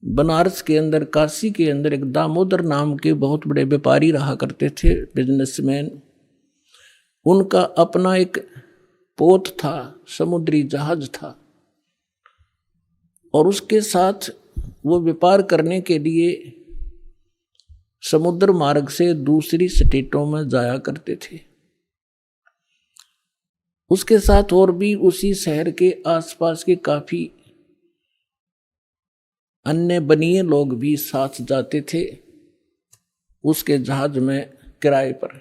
बनारस के अंदर, काशी के अंदर एक दामोदर नाम के बहुत बड़े व्यापारी रहा करते थे, बिजनेसमैन। उनका अपना एक पोत था, समुद्री जहाज था, और उसके साथ वो व्यापार करने के लिए समुद्र मार्ग से दूसरी स्टेटों में जाया करते थे। उसके साथ और भी उसी शहर के आसपास के काफी अन्य बनिए लोग भी साथ जाते थे उसके जहाज में किराए पर,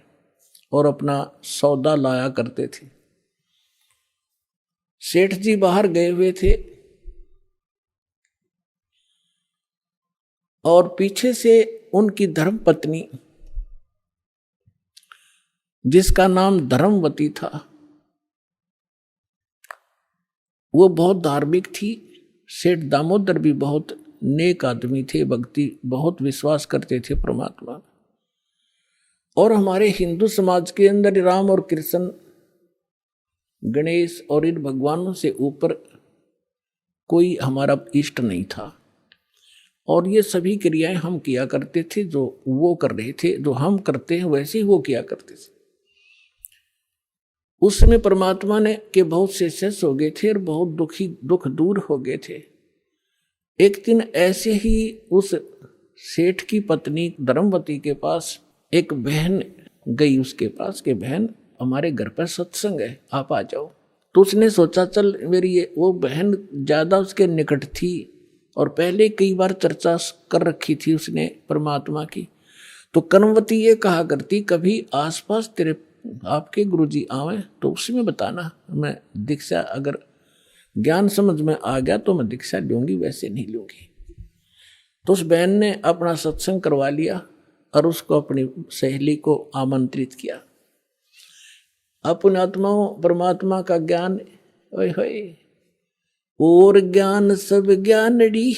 और अपना सौदा लाया करते थे। सेठ जी बाहर गए हुए थे और पीछे से उनकी धर्मपत्नी, जिसका नाम धर्मवती था, वो बहुत धार्मिक थी। सेठ दामोदर भी बहुत नेक आदमी थे, भक्ति बहुत विश्वास करते थे परमात्मा में। और हमारे हिंदू समाज के अंदर राम और कृष्ण, गणेश और इन भगवानों से ऊपर कोई हमारा इष्ट नहीं था। और ये सभी क्रियाएं हम किया करते थे, जो वो कर रहे थे, जो हम करते हैं वैसे ही वो किया करते थे। उस समय परमात्मा ने के बहुत से शेष हो गए थे और बहुत दुख दूर हो गए थे। एक दिन ऐसे ही उस सेठ की पत्नी धर्मवती के पास एक बहन गई उसके पास कि बहन, हमारे घर पर सत्संग है, आप आ जाओ। तो उसने सोचा चल मेरी ये, वो बहन ज़्यादा उसके निकट थी और पहले कई बार चर्चा कर रखी थी उसने परमात्मा की। तो कर्मवती ये कहा करती, कभी आसपास तेरे आपके गुरुजी आवे तो उसमें बताना, मैं दीक्षा अगर ज्ञान समझ में आ गया तो मैं दीक्षा लूंगी, वैसे नहीं लूंगी। तो उस बहन ने अपना सत्संग करवा लिया और उसको अपनी सहेली को आमंत्रित किया। अपने आत्माओं परमात्मा का ज्ञान, ओए होए, और ज्ञान सब ज्ञानड़ी,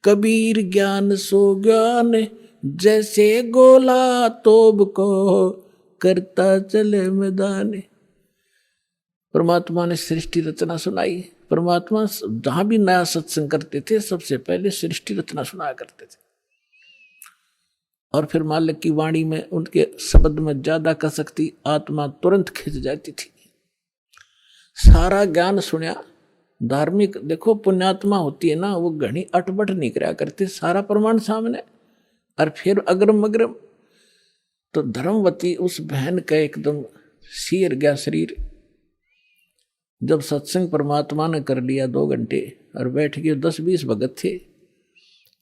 कबीर ज्ञान सो ज्ञान, जैसे गोला तोब को करता चले मैदान। परमात्मा ने सृष्टि रचना सुनाई। परमात्मा जहां भी नया सत्संग करते थे सबसे पहले सृष्टि रचना सुनाया करते थे, और फिर मालिक की वाणी में उनके शब्द में ज्यादा कसकती आत्मा तुरंत खिंच जाती थी। सारा ज्ञान सुनिया। धार्मिक देखो पुण्यात्मा होती है ना, वो घनी अटबट नहीं कराया करते, सारा प्रमाण सामने, और फिर अग्रम अग्रम। तो धर्मवती उस बहन का एकदम सिर गया शरीर। जब सत्संग परमात्मा ने कर लिया 2 घंटे और बैठ गए, 10-20 भगत थे,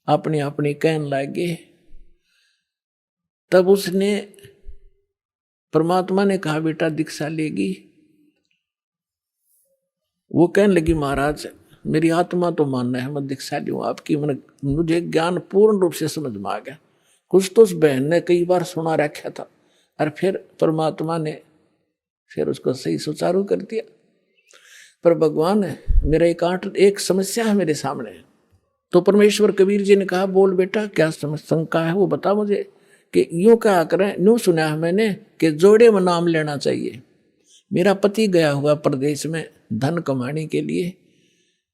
अपनी अपनी कहने लगे। तब उसने, परमात्मा ने कहा बेटा दीक्षा लेगी। वो कहने लगी महाराज मेरी आत्मा तो मानना है, मैं दीक्षा लूँ आपकी, मुझे ज्ञान पूर्ण रूप से समझ में आ गया। कुछ तो उस बहन ने कई बार सुना रखा था, और फिर परमात्मा ने फिर उसको सही सुचारू कर दिया। पर भगवान मेरा एक समस्या है मेरे सामने। तो परमेश्वर कबीर जी ने कहा बोल बेटा क्या शंका है वो बता मुझे। कि यूं कहा करें, यूं सुना है मैंने कि जोड़े में नाम लेना चाहिए। मेरा पति गया हुआ प्रदेश में धन कमाने के लिए,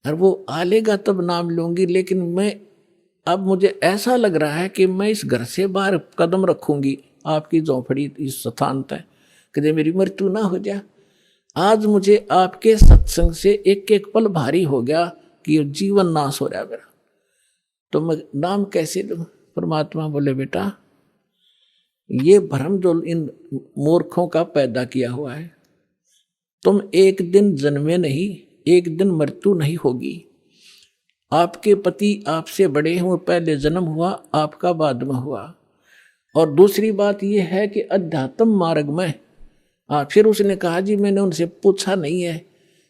और वो आ लेगा तब नाम लूंगी, लेकिन मैं अब मुझे ऐसा लग रहा है कि मैं इस घर से बाहर कदम रखूंगी आपकी झोंपड़ी इस स्थान तक, कि मेरी मृत्यु ना हो जाए। आज मुझे आपके सत्संग से एक एक पल भारी हो गया कि जीवन नाश हो रहा है मेरा, तो मैं नाम कैसे लूं। परमात्मा बोले बेटा ये भ्रम जो इन मूर्खों का पैदा किया हुआ है, तुम एक दिन जन्मे नहीं, एक दिन मृत्यु नहीं होगी। आपके पति आपसे बड़े हैं, वो पहले जन्म हुआ, आपका बाद में हुआ। और दूसरी बात यह है कि अध्यात्म मार्ग में फिर उसने कहा जी मैंने उनसे पूछा नहीं है,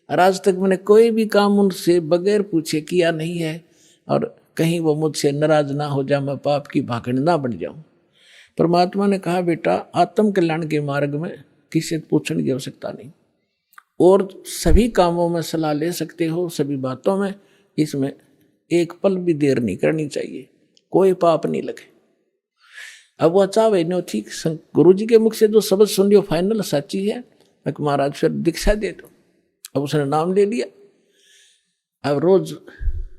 और आज तक मैंने कोई भी काम उनसे बगैर पूछे किया नहीं है, और कहीं वो मुझसे नाराज ना हो जाए, मैं पाप की भागड़ ना बन जाऊं। परमात्मा ने कहा बेटा आत्म कल्याण के मार्ग में किसी से पूछने की आवश्यकता नहीं, और सभी कामों में सलाह ले सकते हो, सभी बातों में। इसमें एक पल भी देर नहीं करनी चाहिए, कोई पाप नहीं लगे। अब वो चाहे नो ठीक, गुरु जी के मुख से जो शब्द सुन लियो फाइनल सच्ची है, मैं महाराज फिर दीक्षा दे दो। अब उसने नाम ले लिया। अब रोज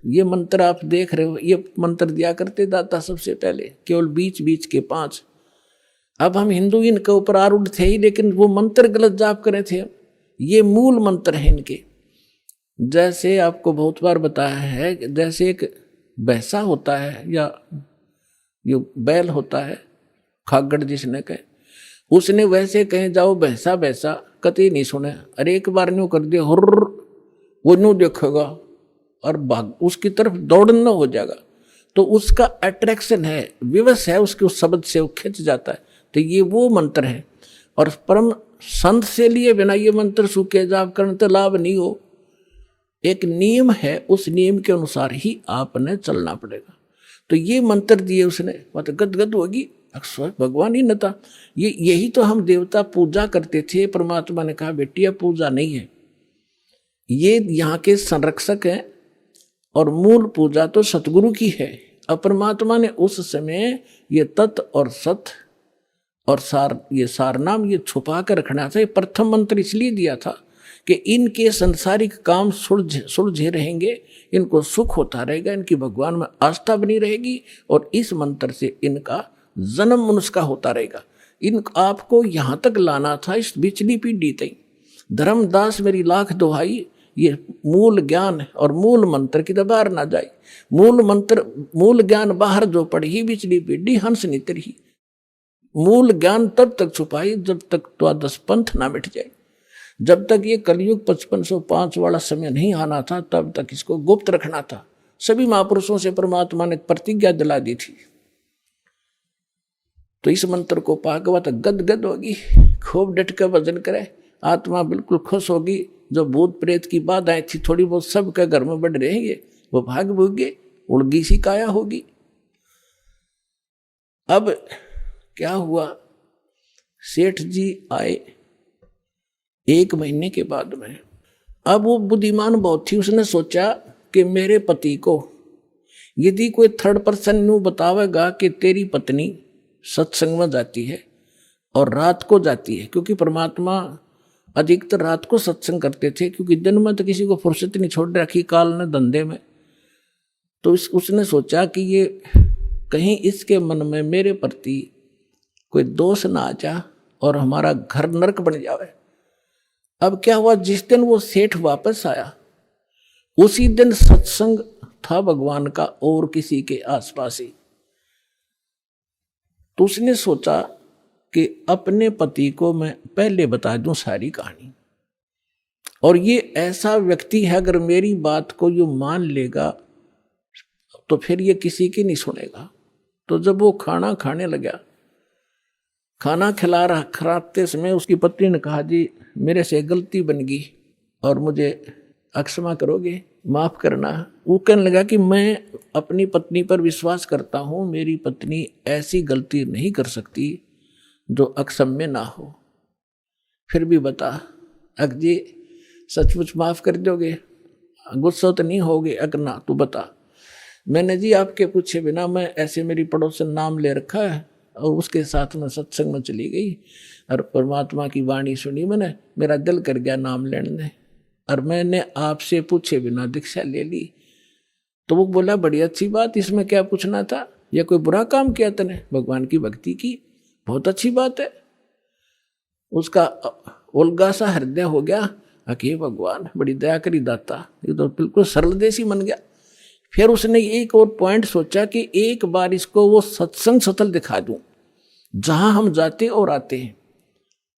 ये मंत्र आप देख रहे हो, ये मंत्र दिया करते दाता सबसे पहले, केवल बीच बीच के 5। अब हम हिंदू इनके ऊपर आरूढ़ थे ही, लेकिन वो मंत्र गलत जाप करे थे। ये मूल मंत्र हैं इनके। जैसे आपको बहुत बार बताया है, जैसे एक भैंसा होता है या ये बैल होता है, खागड़ जिसने कहे, उसने वैसे कहे जाओ भैंसा भैंसा, कतई नहीं सुने। अरे एक बार न्यू कर दिया हुर्र, वो न्यू देखेगा और भाग उसकी तरफ दौड़ना हो जाएगा। तो उसका अट्रैक्शन है, विवश है उसके उस शब्द से, वो खिंच जाता है। तो ये वो मंत्र है। और परम संत से लिए बिना ये मंत्र सूखे जाप करने तो लाभ नहीं हो। एक नियम है, उस नियम के अनुसार ही आपने चलना पड़ेगा। तो ये मंत्र दिए उसने, बात गदगद होगी, अक्सर भगवान ही न था। यही तो हम देवता पूजा करते थे। परमात्मा ने कहा बेटी यह पूजा नहीं है, ये यहाँ के संरक्षक हैं और मूल पूजा तो सतगुरु की है। अब परमात्मा ने उस समय ये तत् और सत और सार, ये सारनाम ये छुपा कर रखना था। ये प्रथम मंत्र इसलिए दिया था कि इनके संसारिक काम सुलझे रहेंगे, इनको सुख होता रहेगा, इनकी भगवान में आस्था बनी रहेगी और इस मंत्र से इनका जन्म मनुष्य का होता रहेगा। इन आपको यहाँ तक लाना था, इस बिचली पीढ़ी तक। धर्मदास मेरी लाख दुहाई, ये मूल ज्ञान और मूल मंत्र की तो बाहर ना जाए। मूल मंत्र मूल ज्ञान बाहर जो पढ़ी, बिचली पीढ़ी हंस नितर ही। मूल ज्ञान तब तक छुपाई जब तक द्वादश पंथ ना मिट जाए। जब तक ये कलयुग 5505 वाला समय नहीं आना था, तब तक इसको गुप्त रखना था। सभी महापुरुषों से परमात्मा ने प्रतिज्ञा दिला दी थी। तो इस मंत्र को पाकवा तो गदगद होगी, खूब डट कर भजन करे, आत्मा बिल्कुल खुश होगी। जो भूत प्रेत की बाधाएं थी थोड़ी बहुत सबके घर में बढ़ रहेंगे, वो भाग भूगे, उड़गी सी काया होगी। अब क्या हुआ, सेठ जी आए 1 महीने के बाद में। अब वो बुद्धिमान बहुत थी, उसने सोचा कि मेरे पति को यदि कोई थर्ड पर्सन न्यू बतावेगा कि तेरी पत्नी सत्संग में जाती है और रात को जाती है, क्योंकि परमात्मा अधिकतर रात को सत्संग करते थे, क्योंकि दिन में तो किसी को फुर्सत नहीं छोड़ रखी काल ने धंधे में। तो उसने सोचा कि ये कहीं इसके मन में मेरे प्रति कोई दोष ना आ जा और हमारा घर नरक बन जावे। अब क्या हुआ, जिस दिन वो सेठ वापस आया उसी दिन सत्संग था भगवान का और किसी के आसपास ही। तो उसने सोचा कि अपने पति को मैं पहले बता दूं सारी कहानी, और ये ऐसा व्यक्ति है अगर मेरी बात को ये मान लेगा तो फिर ये किसी की नहीं सुनेगा। तो जब वो खाना खाने लगा, खाना खिलाते समय उसकी पत्नी ने कहा जी मेरे से गलती बन गई और मुझे क्षमा करोगे, माफ करना। वो कहने लगा कि मैं अपनी पत्नी पर विश्वास करता हूँ, मेरी पत्नी ऐसी गलती नहीं कर सकती जो अक्षम्य ना हो। फिर भी बता अक जी सचमुच माफ कर दोगे, गुस्सा तो नहीं होगे? अगर ना तो बता। मैंने जी आपके पूछे बिना मैं ऐसे मेरी पड़ोसन नाम ले रखा है और उसके साथ में सत्संग में चली गई और परमात्मा की वाणी सुनी मैंने, मेरा दिल कर गया नाम लेने, और मैंने आपसे पूछे बिना दीक्षा ले ली। तो वो बोला बड़ी अच्छी बात, इसमें क्या पूछना था, या कोई बुरा काम किया तूने? भगवान की भक्ति की, बहुत अच्छी बात है। उसका उल्गा सा हृदय हो गया, अके भगवान बड़ी दया करी दाता, ये तो बिल्कुल सरल देसी बन गया। फिर उसने एक और पॉइंट सोचा कि एक बार इसको वो सत्संग स्थल दिखा दूं जहां हम जाते और आते हैं,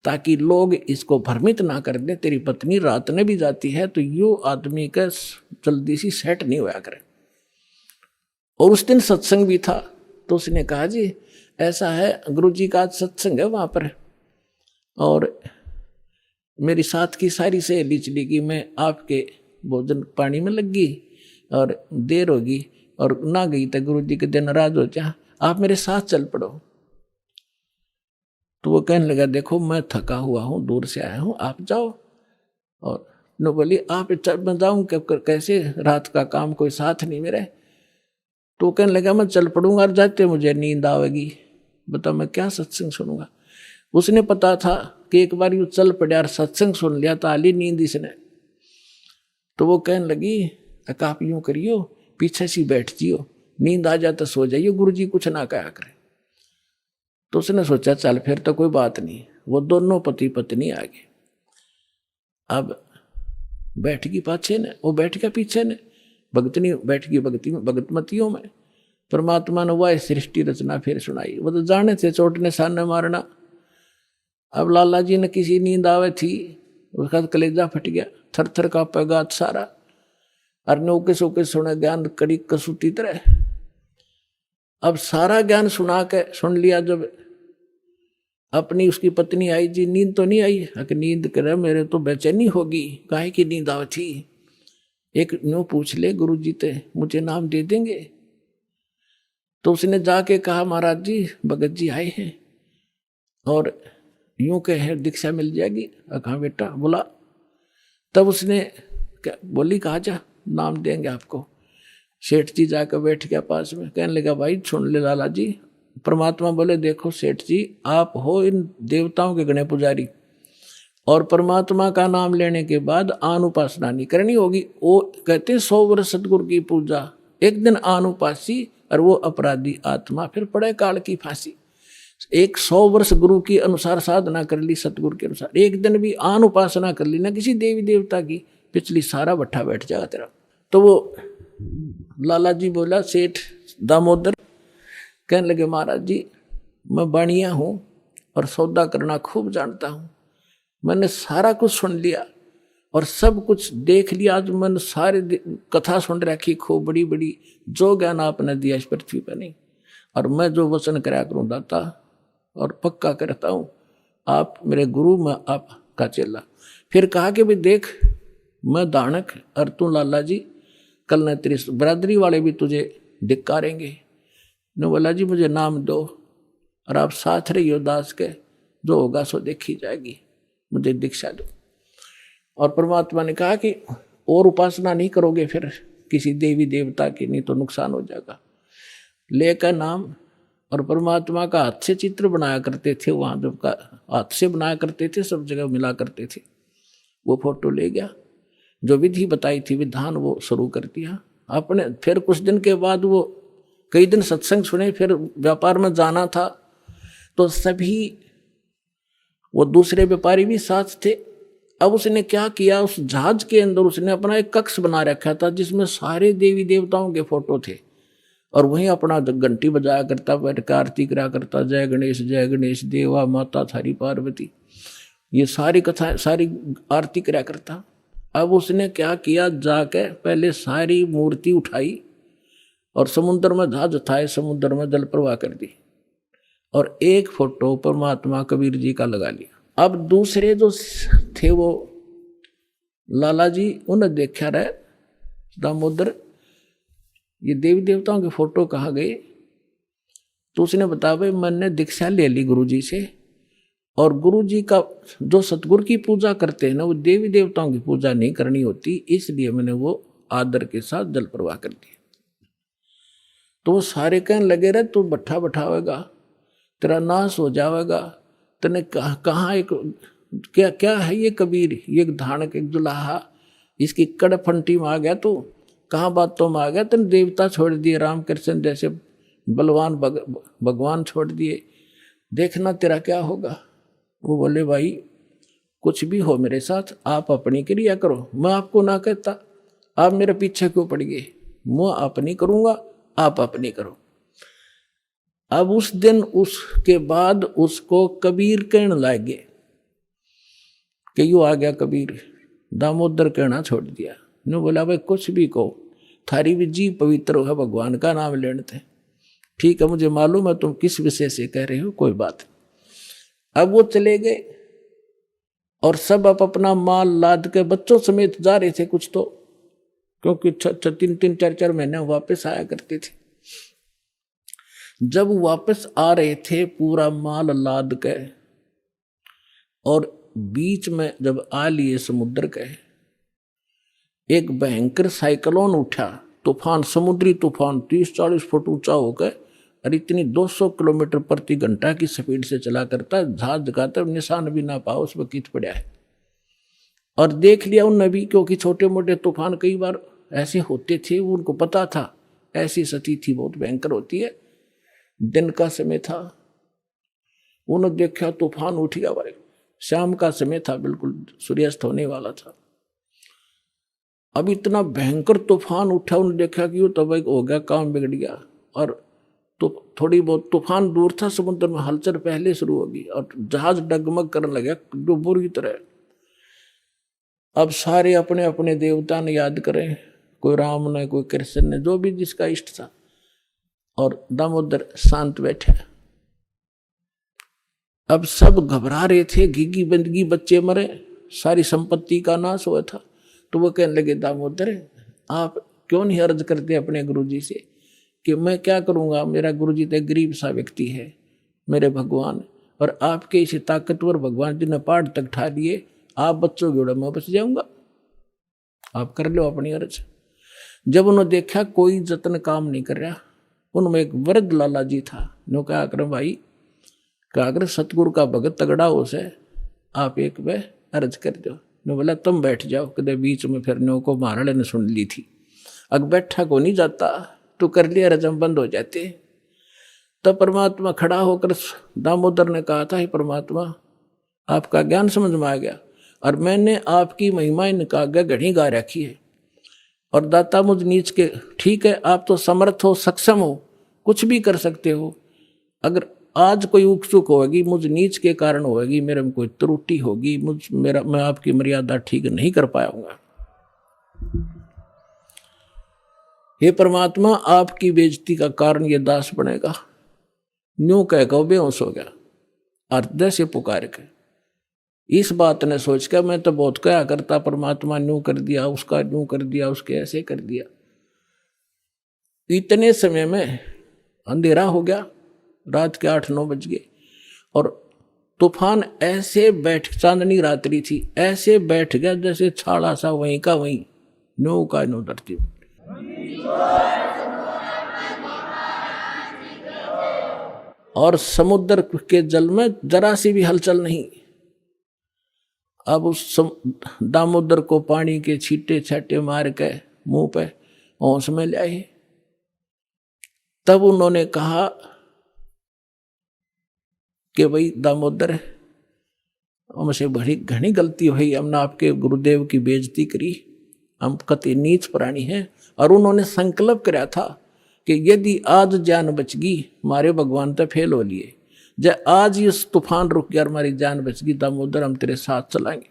ताकि लोग इसको भ्रमित ना कर दें तेरी पत्नी रात में भी जाती है, तो यो आदमी का जल्दी सी सेट नहीं होया करे। और उस दिन सत्संग भी था। तो उसने कहा जी ऐसा है, गुरु जी का आज सत्संग है वहाँ पर, और मेरी साथ की सारी सहेली चली गई, मैं आपके भोजन पानी में लग गई और देर होगी और ना गई तो गुरु जी के दिन नाराज हो जा, आप मेरे साथ चल पड़ो। तो वो कहने लगा देखो मैं थका हुआ हूँ, दूर से आया हूँ, आप जाओ। और नो बोली आप मैं जाऊँ कैसे, रात का काम कोई साथ नहीं मेरे। तो कहने लगा मैं चल पड़ूंगा और जाते मुझे नींद आवेगी, बता मैं क्या सत्संग सुनूंगा। उसने पता था कि एक बार यूँ चल पड़ा और सत्संग सुन लिया तो आली नींद इसने। तो वो कहने लगी आप यूँ करियो, पीछे सी बैठ जियो, नींद आ जाए तो सो जाइयो, गुरुजी कुछ ना कहा करे। तो उसने सोचा चल फिर तो कोई बात नहीं। वो दोनों पति पत्नी आ गए। अब बैठ गई पाछे ने, वो बैठ गया पीछे ने, भगतनी बैठ गई भगतमतियों में। परमात्मा ने वह सृष्टि रचना फिर सुनाई। वो तो जाने थे चोट ने सामने मारना। अब लाला जी ने किसी नींद आवे थी, उसका कलेजा फट गया, थर थर कांपे गात सारा। और नौके सोके सुने ज्ञान कड़ी कसूती तरह। अब सारा ज्ञान सुन लिया। जब अपनी उसकी पत्नी आई, जी नींद तो नहीं आई? कि नींद करे मेरे तो बेचैनी होगी, काहे की नींद आवे थी? एक न्यू पूछ ले गुरुजी ते, मुझे नाम दे देंगे? तो उसने जाके कहा महाराज जी भगत जी आए हैं और यूं कहे दीक्षा मिल जाएगी। कहा बेटा बोला। तब उसने बोली कहा जा नाम देंगे आपको। सेठ जी जाकर बैठ गया पास में, कहने लगा भाई सुन ले लाला जी। परमात्मा बोले देखो सेठ जी, आप हो इन देवताओं के गणे पुजारी, और परमात्मा का नाम लेने के बाद आन उपासना नहीं करनी होगी। वो कहते हैं 100 वर्ष सतगुरु की पूजा, एक दिन आन उपासी और वो अपराधी आत्मा फिर पड़े काल की फांसी। 100 वर्ष गुरु की अनुसार साधना कर ली, सतगुरु के अनुसार, एक दिन भी आन उपासना कर ली ना किसी देवी देवता की, पिछली सारा भट्ठा बैठ जाएगा तेरा। तो वो लाला जी बोला सेठ दामोदर, कहने लगे महाराज जी मैं बाणिया हूँ और सौदा करना खूब जानता हूँ। मैंने सारा कुछ सुन लिया और सब कुछ देख लिया। आज मैंने सारे कथा सुन रखी खूब बड़ी बड़ी, जो ज्ञान आपने दिया इस पृथ्वी पर नहीं। और मैं जो वचन कराया करूँ दाता, और पक्का करता हूँ आप मेरे गुरु, मैं आपका चेला। फिर कहा कि भाई देख मैं दानक और तू लाला जी, कल न तेरी बरादरी वाले भी तुझे धिक्कारेंगे। ने बोला जी मुझे नाम दो और आप साथ रहियो दास के, जो होगा सो देखी जाएगी, मुझे दीक्षा दो। और परमात्मा ने कहा कि और उपासना नहीं करोगे फिर किसी देवी देवता की, नहीं तो नुकसान हो जाएगा। लेकर नाम, और परमात्मा का हाथ से चित्र बनाया करते थे वहाँ, जब का हाथ से बनाया करते थे, सब जगह मिला करते थे। वो फोटो ले गया, जो विधि बताई थी विधान वो शुरू कर दिया आपने। फिर कुछ दिन के बाद वो कई दिन सत्संग सुने, फिर व्यापार में जाना था तो सभी वो दूसरे व्यापारी भी साथ थे। अब उसने क्या किया, उस जहाज के अंदर उसने अपना एक कक्ष बना रखा था जिसमें सारे देवी देवताओं के फोटो थे, और वहीं अपना घंटी बजाया करता, बैठ कर आरती करा करता, जय गणेश देवा माता थारी पार्वती, ये सारी कथा सारी आरती करा करता। अब उसने क्या किया, जाके पहले सारी मूर्ति उठाई और समुद्र में जहाज उठाए, समुद्र में जल प्रवाह कर दी, और एक फोटो परमात्मा कबीर जी का लगा लिया। अब दूसरे जो थे वो लाला जी, उन्हें देखा रहे दामोदर ये देवी देवताओं के फोटो कहाँ गए? तो उसने बताया भाई मैंने दीक्षा ले ली गुरु जी से, और गुरु जी का जो सतगुरु की पूजा करते हैं ना, वो देवी देवताओं की पूजा नहीं करनी होती, इसलिए मैंने वो आदर के साथ जल प्रवाह कर दिया। तो वो सारे कहने लगे रहे तू भट्ठा बैठावेगा, तेरा नाश हो जाएगा, तने कहाँ एक क्या क्या है ये कबीर, ये धानक एक दुलाहा, इसकी कड़फंटी में आ गया तू, कहाँ बातों में आ गया, तेने देवता छोड़ दिए, रामकृष्ण जैसे बलवान भगवान छोड़ दिए, देखना तेरा क्या होगा। वो बोले भाई कुछ भी हो मेरे साथ, आप अपनी क्रिया करो, मैं आपको ना कहता, आप मेरे पीछे क्यों पड़ गए, मैं अपनी करूँगा, आप अपनी करो। अब उस दिन उसके बाद उसको कबीर कहने लगे कि यू आ गया कबीर, दामोदर कहना छोड़ दिया। ने बोला भाई कुछ भी कहो, थारी भी जी पवित्र है, भगवान का नाम लेने थे, ठीक है मुझे मालूम है तुम किस विषय से कह रहे हो, कोई बात। अब वो चले गए और सब अपना माल लाद के बच्चों समेत जा रहे थे कुछ तो, क्योंकि 3-4 महीने वापस आया करते थे। जब वापस आ रहे थे पूरा माल लाद के, और बीच में जब आ लिए समुद्र के, एक भयंकर साइक्लोन उठा, तूफान, समुद्री तूफान 30-40 फुट ऊंचा होकर, और इतनी 200 किलोमीटर प्रति घंटा की स्पीड से चला करता, जहाज दिखाता निशान भी ना पाओ उसमें कित पड़ा है। और देख लिया उन नबी, क्योंकि छोटे मोटे तूफान कई बार ऐसे होते थे, उनको पता था ऐसी सती थी बहुत भयंकर होती है। दिन का समय था, उन्होंने देखा तूफान उठ गया भाई, शाम का समय था, बिल्कुल सूर्यास्त होने वाला था। अब इतना भयंकर तूफान उठा, उन्होंने देखा कि वो तब हो गया, काम बिगड़ गया। और तो थोड़ी बहुत तूफान दूर था, समुद्र में हलचल पहले शुरू होगी और जहाज डगमग करने लगा जो बुरी तरह। अब सारे अपने अपने देवता ने याद करें, कोई राम ने, कोई कृष्ण ने, जो भी जिसका इष्ट था, और दामोदर शांत बैठे। अब सब घबरा रहे थे, घिगी बंदगी, बच्चे मरे, सारी संपत्ति का नाश हुआ था। तो वो कहने लगे, दामोदर आप क्यों नहीं अर्ज करते अपने गुरुजी से कि मैं क्या करूंगा, मेरा गुरुजी तो गरीब सा व्यक्ति है, मेरे भगवान, और आपके इसे ताकतवर भगवान जिन्हें पहाड़ तक ठा लिए, आप बच्चों की मैं बच जाऊंगा, आप कर लो अपनी अर्ज। जब उन्होंने देखा कोई जतन काम नहीं कर रहा, उनमें एक वृद्ध लाला जी था, नो क्या कर भाई, क्या अगर सतगुरु का भगत तगड़ा हो से आप एक वे अर्ज कर दो। ने बोला तुम बैठ जाओ, कदे बीच में फिर नो को महाराज ने सुन ली थी, अग बैठा को नहीं जाता, तो कर लिया रजम बंद हो जाते। तब परमात्मा खड़ा होकर दामोदर ने कहा था, हे परमात्मा आपका ज्ञान समझ में आ गया, और मैंने आपकी महिमा निकाल घड़ी गा रखी है, और दाता मुझ नीच के, ठीक है आप तो समर्थ हो, सक्षम हो, कुछ भी कर सकते हो, अगर आज कोई उकसुक होगी मुझ नीच के कारण होगी, मेरे में कोई त्रुटि होगी, मैं आपकी मर्यादा ठीक नहीं कर पाऊंगा, हे परमात्मा आपकी बेइज्जती का कारण ये दास बनेगा। न्यू कहकर बेहोश हो गया, हृदय से पुकार के। इस बात ने सोच कर मैं तो बहुत क्या करता, परमात्मा न्यू कर दिया, उसका न्यू कर दिया, उसके ऐसे कर दिया। इतने समय में अंधेरा हो गया, रात के 8-9 बज गए, और तूफान ऐसे बैठ, चांदनी रात्रि थी, ऐसे बैठ गया जैसे छाड़ा सा वहीं का वहीं, नो का नो धरती। और समुद्र के जल में जरा सी भी हलचल नहीं। अब उस दामोदर को पानी के छींटे छाटे मार के मुंह पे होश में ले आए। तब उन्होंने कहा कि भाई दामोदर हमसे बड़ी घनी गलती हुई, हमने आपके गुरुदेव की बेइज्जती करी, हम कति नीच प्राणी हैं। और उन्होंने संकल्प कराया था कि यदि आज जान बच गई, हमारे भगवान तो फेल हो लिए, जब आज इस तूफान रुक गया, हमारी जान बच गई, दामोदर हम तेरे साथ चलाएंगे,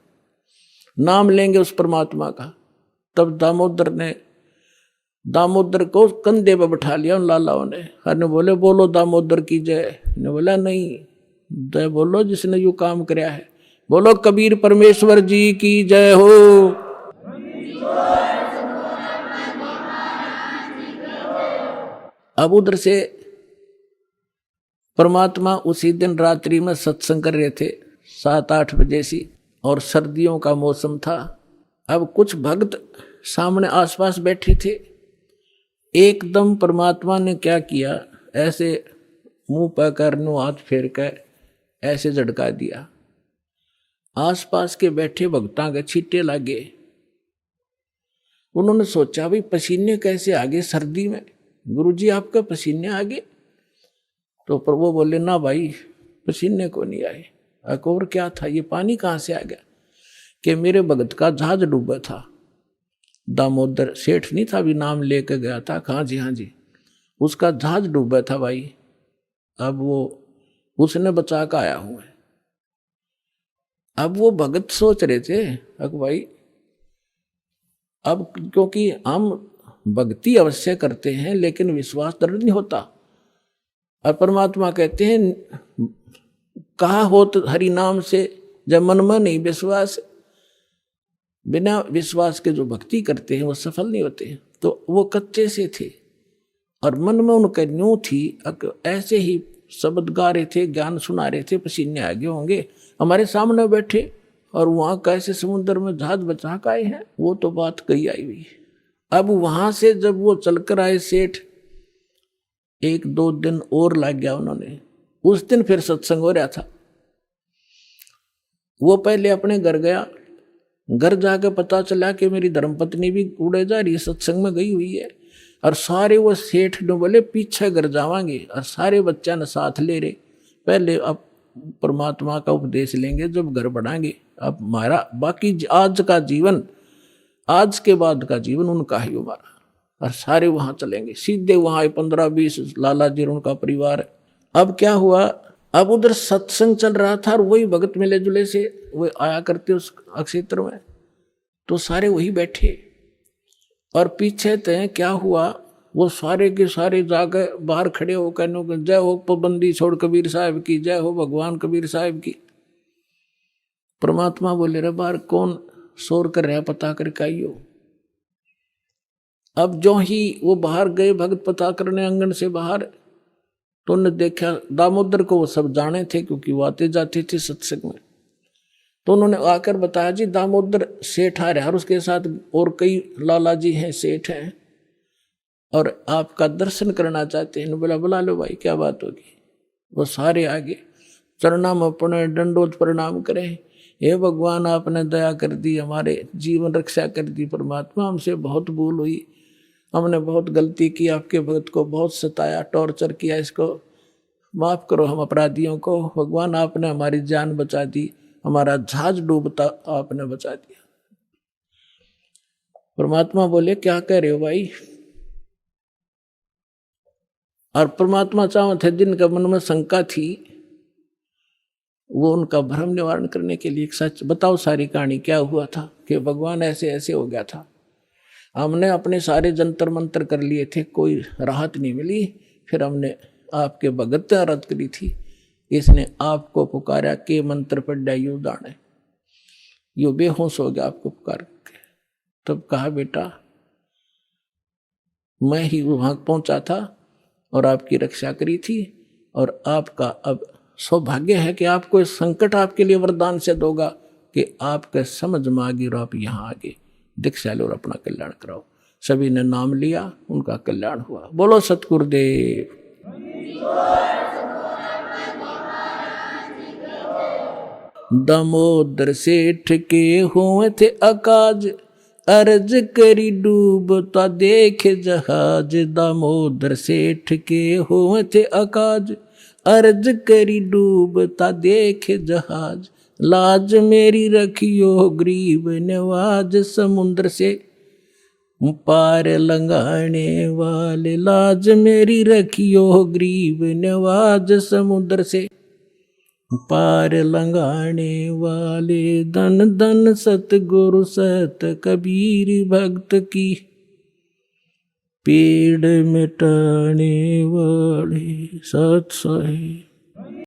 नाम लेंगे उस परमात्मा का। तब दामोदर को कंधे पर बैठा लिया उन लालाओं ने, हर ने बोले बोलो दामोदर की जय। ने बोला नहीं, जय बोलो जिसने यू काम कराया है, बोलो कबीर परमेश्वर जी की जय हो। अब उधर से परमात्मा उसी दिन रात्रि में सत्संग कर रहे थे 7-8 बजे सी, और सर्दियों का मौसम था। अब कुछ भक्त सामने आसपास बैठे थे, एकदम परमात्मा ने क्या किया, ऐसे मुंह पर करनो हाथ फेर कर ऐसे झटका दिया, आसपास के बैठे भक्तां के छींटे लगे। उन्होंने सोचा भाई पसीने कैसे आगे सर्दी में, गुरुजी आपका पसीने आगे? तो पर वो बोले ना भाई पसीने को नहीं आए। और क्या था, ये पानी कहाँ से आ गया? कि मेरे भगत का जहाज डूबा था, दामोदर सेठ नहीं था, भी नाम लेके गया था, हाँ जी, उसका जहाज डूबा था भाई, अब वो उसने बचा कर आया हूं। अब वो भगत सोच रहे थे अब भाई, अब क्योंकि हम भक्ति अवश्य करते हैं लेकिन विश्वास दृढ़ नहीं होता, और परमात्मा कहते हैं कहा हो तो हरि नाम से, जब मन में नहीं विश्वास, बिना विश्वास के जो भक्ति करते हैं वो सफल नहीं होते। तो वो कच्चे से थे और मन में उनका न्यू थी, ऐसे ही शब्द गा रहे थे, ज्ञान सुना रहे थे, पसीने आगे होंगे, हमारे सामने बैठे और वहां कैसे समुद्र में जहाज बचा के आए हैं, वो तो बात कही आई हुई। अब वहां से जब वो चलकर आए सेठ, 1-2 दिन और लग गया उन्होंने। उस दिन फिर सत्संग हो रहा था। वो पहले अपने घर गया, घर जाके पता चला कि मेरी धर्मपत्नी भी उड़े जा रही, सत्संग में गई हुई है। और सारे वो सेठ ने बोले पीछे घर जावांगे, और सारे बच्चा ने साथ ले रहे। पहले अब परमात्मा का उपदेश लेंगे जब घर बढ़ाएंगे। अब हमारा बाकी आज का जीवन, आज के बाद का जीवन उनका ही हमारा। और सारे वहां चलेंगे, सीधे वहां 15-20 लाला जी और उनका परिवार है। अब क्या हुआ, अब उधर सत्संग चल रहा था और वही भगत मिले जुले से वो आया करते उस क्षेत्र में, तो सारे वही बैठे। और पीछे तय क्या हुआ, वो सारे के सारे जाकर बाहर खड़े हो कहने जय हो पाबंदी छोड़ कबीर साहब की, जय हो भगवान कबीर साहब की। परमात्मा बोले रे बाहर कौन शोर कर रहा, पता करके आइयो। अब जो ही वो बाहर गए भगत पता करने आंगन से बाहर, तो उन्होंने देखा दामोदर को, वो सब जाने थे क्योंकि वो आते जाते थे सत्संग में। तो उन्होंने आकर बताया जी दामोदर सेठ आ रहा है और उसके साथ और कई लाला जी हैं, सेठ हैं, और आपका दर्शन करना चाहते हैं। बोला बुला लो भाई, क्या बात होगी। वो सारे आगे चरणा में अपने दंडोत प्रणाम करें। हे भगवान आपने दया कर दी, हमारे जीवन रक्षा कर दी। परमात्मा हमसे बहुत भूल हुई, हमने बहुत गलती की, आपके भक्त को बहुत सताया, टॉर्चर किया, इसको माफ करो हम अपराधियों को। भगवान आपने हमारी जान बचा दी, हमारा जहाज डूबता आपने बचा दिया। परमात्मा बोले क्या कह रहे हो भाई। और परमात्मा चाहते थे जिनका मन में शंका थी, वो उनका भ्रम निवारण करने के लिए एक सच बताओ, सारी कहानी क्या हुआ था कि भगवान ऐसे ऐसे हो गया था। हमने अपने सारे जंतर मंतर कर लिए थे, कोई राहत नहीं मिली। फिर हमने आपके भगत आराध करी थी, इसने आपको पुकारा के मंत्र पढ़ा यू दाने, यो बेहोश हो गया आपको पुकार के। तब कहा बेटा मैं ही वहां पहुंचा था और आपकी रक्षा करी थी, और आपका अब सौभाग्य है कि आपको इस संकट आपके लिए वरदान से दोगा कि आपके समझ में आ गई और आप यहाँ आगे दीक्षा लो और अपना कल्याण कराओ। सभी ने नाम लिया, उनका कल्याण हुआ। बोलो सतगुरुदेव। दामोदर सेठ के हुए थे अकाज, अर्ज करी डूबता देखे जहाज। दामोदर सेठ के हुए थे अकाज, अर्ज करी डूबता देखे जहाज। लाज मेरी रखियो गरीब नवाज, समुद्र से पार लंघाने वाले। लाज मेरी रखियो गरीब नवाज, समुद्र से पार लंघाने वाले। धन धन सतगुरु सत कबीर भक्त की, पीड़ मिटाने वाले। सत साहिब।